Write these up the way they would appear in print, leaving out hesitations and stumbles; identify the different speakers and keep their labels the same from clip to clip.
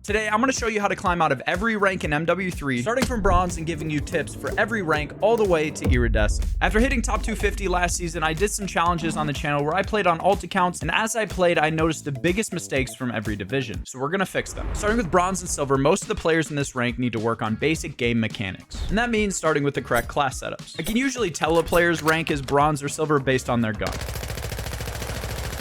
Speaker 1: Today, I'm going to show you how to climb out of every rank in MW3, starting from bronze and giving you tips for every rank all the way to iridescent. After hitting top 250 last season, I did some challenges on the channel where I played on alt accounts, and as I played, I noticed the biggest mistakes from every division. So we're going to fix them. Starting with bronze and silver, most of the players in this rank need to work on basic game mechanics. And that means starting with the correct class setups. I can usually tell a player's rank is bronze or silver based on their gun.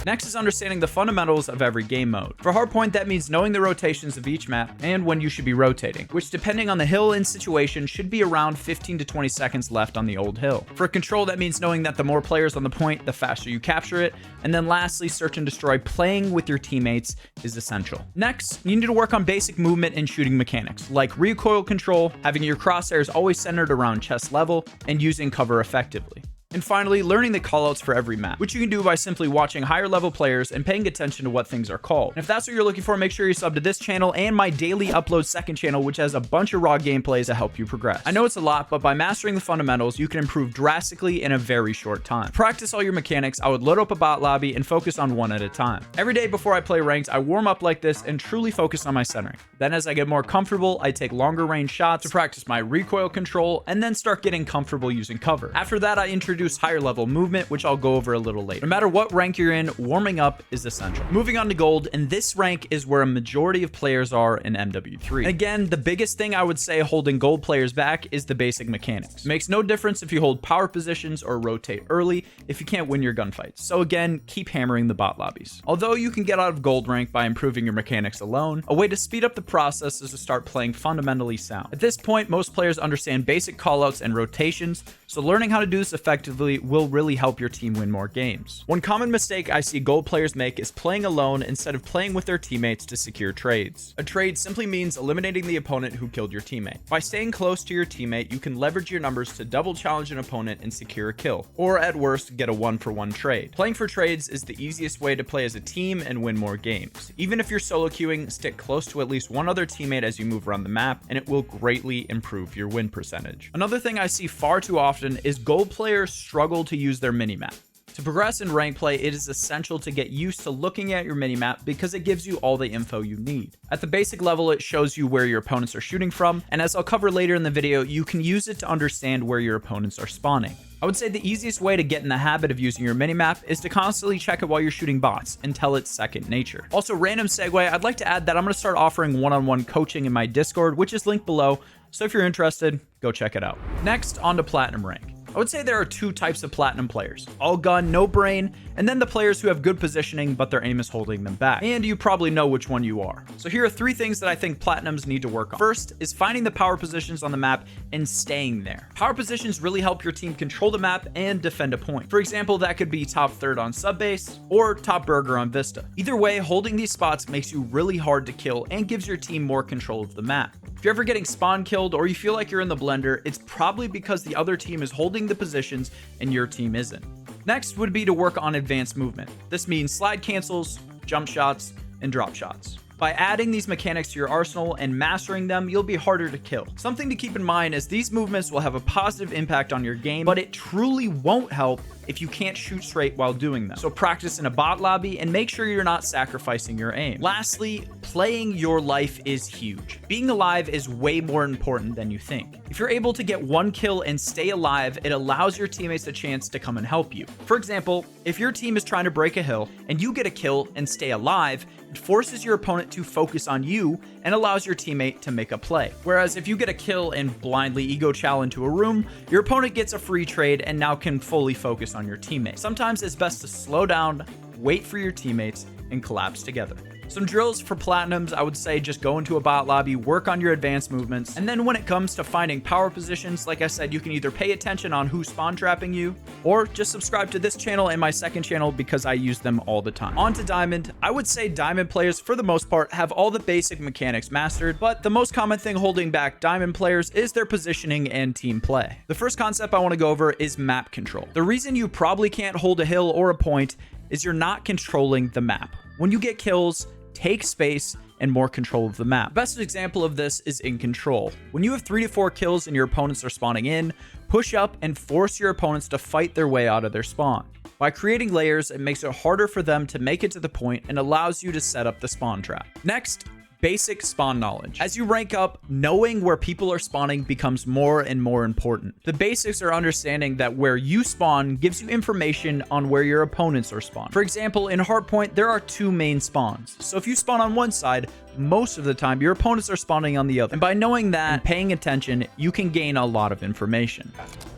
Speaker 1: Next is understanding the fundamentals of every game mode. For hardpoint, that means knowing the rotations of each map and when you should be rotating, which depending on the hill and situation should be around 15 to 20 seconds left on the old hill. For control, that means knowing that the more players on the point, the faster you capture it. And then lastly, search and destroy, playing with your teammates is essential. Next, you need to work on basic movement and shooting mechanics, like recoil control, having your crosshairs always centered around chest level, and using cover effectively. And finally, learning the callouts for every map, which you can do by simply watching higher level players and paying attention to what things are called. And if that's what you're looking for, make sure you sub to this channel and my daily upload second channel, which has a bunch of raw gameplays to help you progress. I know it's a lot, but by mastering the fundamentals, you can improve drastically in a very short time. To practice all your mechanics, I would load up a bot lobby and focus on one at a time. Every day before I play ranked, I warm up like this and truly focus on my centering. Then as I get more comfortable, I take longer range shots to practice my recoil control and then start getting comfortable using cover. After that, I introduce higher level movement, which I'll go over a little later. No matter what rank you're in, warming up is essential. Moving on to gold, and this rank is where a majority of players are in MW3. And again, the biggest thing I would say holding gold players back is the basic mechanics. It makes no difference if you hold power positions or rotate early if you can't win your gunfights. So again, keep hammering the bot lobbies. Although you can get out of gold rank by improving your mechanics alone, a way to speed up the process is to start playing fundamentally sound. At this point, most players understand basic callouts and rotations, so learning how to do this effectively will really help your team win more games. One common mistake I see gold players make is playing alone instead of playing with their teammates to secure trades. A trade simply means eliminating the opponent who killed your teammate. By staying close to your teammate, you can leverage your numbers to double challenge an opponent and secure a kill, or at worst, get a 1-for-1 trade. Playing for trades is the easiest way to play as a team and win more games. Even if you're solo queuing, stick close to at least one other teammate as you move around the map, and it will greatly improve your win percentage. Another thing I see far too often is gold players struggle to use their minimap. To progress in rank play, it is essential to get used to looking at your minimap because it gives you all the info you need. At the basic level, it shows you where your opponents are shooting from, and as I'll cover later in the video, you can use it to understand where your opponents are spawning. I would say the easiest way to get in the habit of using your minimap is to constantly check it while you're shooting bots until it's second nature. Also, random segue, I'd like to add that I'm going to start offering one-on-one coaching in my Discord, which is linked below, so if you're interested, go check it out. Next, on to platinum rank. I would say there are two types of platinum players: all gun, no brain, and then the players who have good positioning but their aim is holding them back. And you probably know which one you are. So here are 3 things that I think platinums need to work on. First is finding the power positions on the map and staying there. Power positions really help your team control the map and defend a point. For example, that could be top third on subbase or top burger on Vista. Either way, holding these spots makes you really hard to kill and gives your team more control of the map. If you're ever getting spawn killed or you feel like you're in the blender, it's probably because the other team is holding the positions and your team isn't. Next would be to work on advanced movement. This means slide cancels, jump shots, and drop shots. By adding these mechanics to your arsenal and mastering them, you'll be harder to kill. Something to keep in mind is these movements will have a positive impact on your game, but it truly won't help if you can't shoot straight while doing them. So practice in a bot lobby and make sure you're not sacrificing your aim. Lastly, playing your life is huge. Being alive is way more important than you think. If you're able to get 1 kill and stay alive, it allows your teammates a chance to come and help you. For example, if your team is trying to break a hill and you get a kill and stay alive, it forces your opponent to focus on you and allows your teammate to make a play. Whereas if you get a kill and blindly ego chow into a room, your opponent gets a free trade and now can fully focus on your teammate. Sometimes it's best to slow down, wait for your teammates, and collapse together. Some drills for platinums, I would say just go into a bot lobby, work on your advanced movements, and then when it comes to finding power positions, like I said, you can either pay attention on who's spawn trapping you, or just subscribe to this channel and my second channel because I use them all the time. On to diamond. I would say diamond players, for the most part, have all the basic mechanics mastered, but the most common thing holding back diamond players is their positioning and team play. The first concept I want to go over is map control. The reason you probably can't hold a hill or a point is you're not controlling the map. When you get kills, take space and more control of the map. The best example of this is in control. When you have 3 to 4 kills and your opponents are spawning in, push up and force your opponents to fight their way out of their spawn. By creating layers, it makes it harder for them to make it to the point and allows you to set up the spawn trap. Next, Basic spawn knowledge. As you rank up, knowing where people are spawning becomes more and more important. The basics are understanding that where you spawn gives you information on where your opponents are spawned. For example, in Hardpoint, there are 2 main spawns. So if you spawn on one side, most of the time your opponents are spawning on the other. And by knowing that and paying attention, you can gain a lot of information.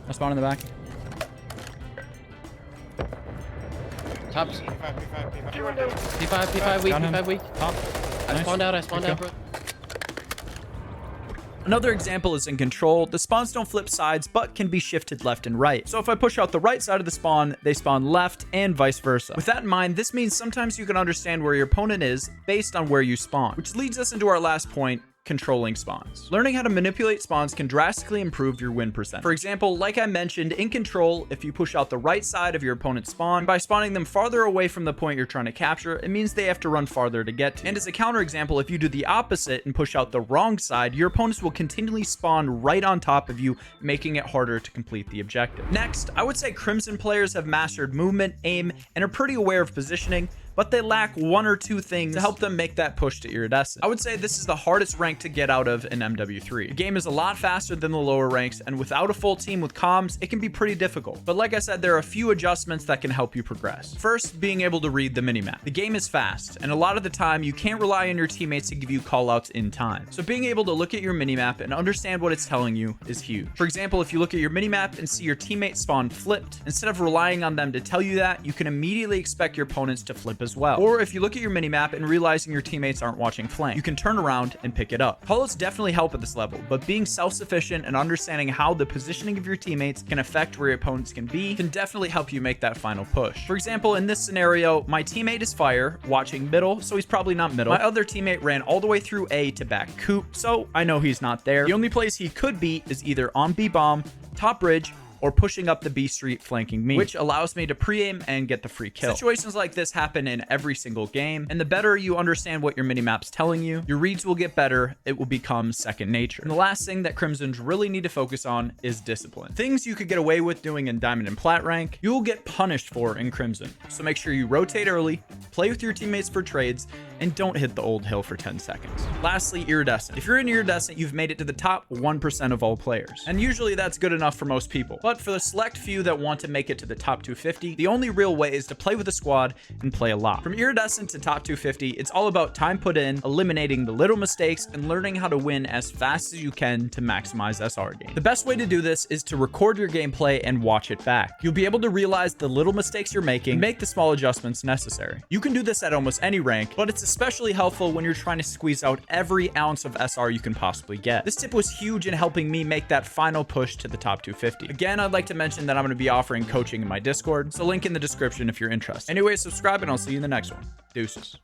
Speaker 1: I spawn in the back.
Speaker 2: Top. P5 weak.
Speaker 1: Top.
Speaker 2: I spawned out, bro.
Speaker 1: Another example is in Control. The spawns don't flip sides, but can be shifted left and right. So if I push out the right side of the spawn, they spawn left and vice versa. With that in mind, this means sometimes you can understand where your opponent is based on where you spawn, which leads us into our last point, controlling spawns. Learning how to manipulate spawns can drastically improve your win percent. For example, like I mentioned, in Control, if you push out the right side of your opponent's spawn, by spawning them farther away from the point you're trying to capture, it means they have to run farther to get to. And as a counter example, if you do the opposite and push out the wrong side, your opponents will continually spawn right on top of you, making it harder to complete the objective. Next, I would say Crimson players have mastered movement, aim, and are pretty aware of positioning, but they lack 1 or 2 things to help them make that push to Iridescent. I would say this is the hardest rank to get out of in MW3. The game is a lot faster than the lower ranks, and without a full team with comms, it can be pretty difficult. But like I said, there are a few adjustments that can help you progress. First, being able to read the minimap. The game is fast, and a lot of the time, you can't rely on your teammates to give you callouts in time. So being able to look at your minimap and understand what it's telling you is huge. For example, if you look at your minimap and see your teammate spawn flipped, instead of relying on them to tell you that, you can immediately expect your opponents to flip as well. Or if you look at your minimap and realizing your teammates aren't watching flank, you can turn around and pick it up. Callouts definitely help at this level, but being self-sufficient and understanding how the positioning of your teammates can affect where your opponents can be can definitely help you make that final push. For example, in this scenario, my teammate is Fire, watching middle, so he's probably not middle. My other teammate ran all the way through A to back Coop, so I know he's not there. The only place he could be is either on B bomb, top bridge, or pushing up the B street flanking me, which allows me to pre-aim and get the free kill. Situations like this happen in every single game, and the better you understand what your minimap's telling you, your reads will get better, it will become second nature. And the last thing that Crimsons really need to focus on is discipline. Things you could get away with doing in Diamond and Plat rank, you will get punished for in Crimson. So make sure you rotate early, play with your teammates for trades, and don't hit the old hill for 10 seconds. Lastly, Iridescent. If you're in Iridescent, you've made it to the top 1% of all players. And usually that's good enough for most people. But for the select few that want to make it to the top 250, the only real way is to play with a squad and play a lot. From Iridescent to top 250, it's all about time put in, eliminating the little mistakes, and learning how to win as fast as you can to maximize SR gain. The best way to do this is to record your gameplay and watch it back. You'll be able to realize the little mistakes you're making and make the small adjustments necessary. You can do this at almost any rank, but it's especially helpful when you're trying to squeeze out every ounce of SR you can possibly get. This tip was huge in helping me make that final push to the top 250. Again, I'd like to mention that I'm going to be offering coaching in my Discord, so link in the description if you're interested. Anyway, subscribe and I'll see you in the next one. Deuces.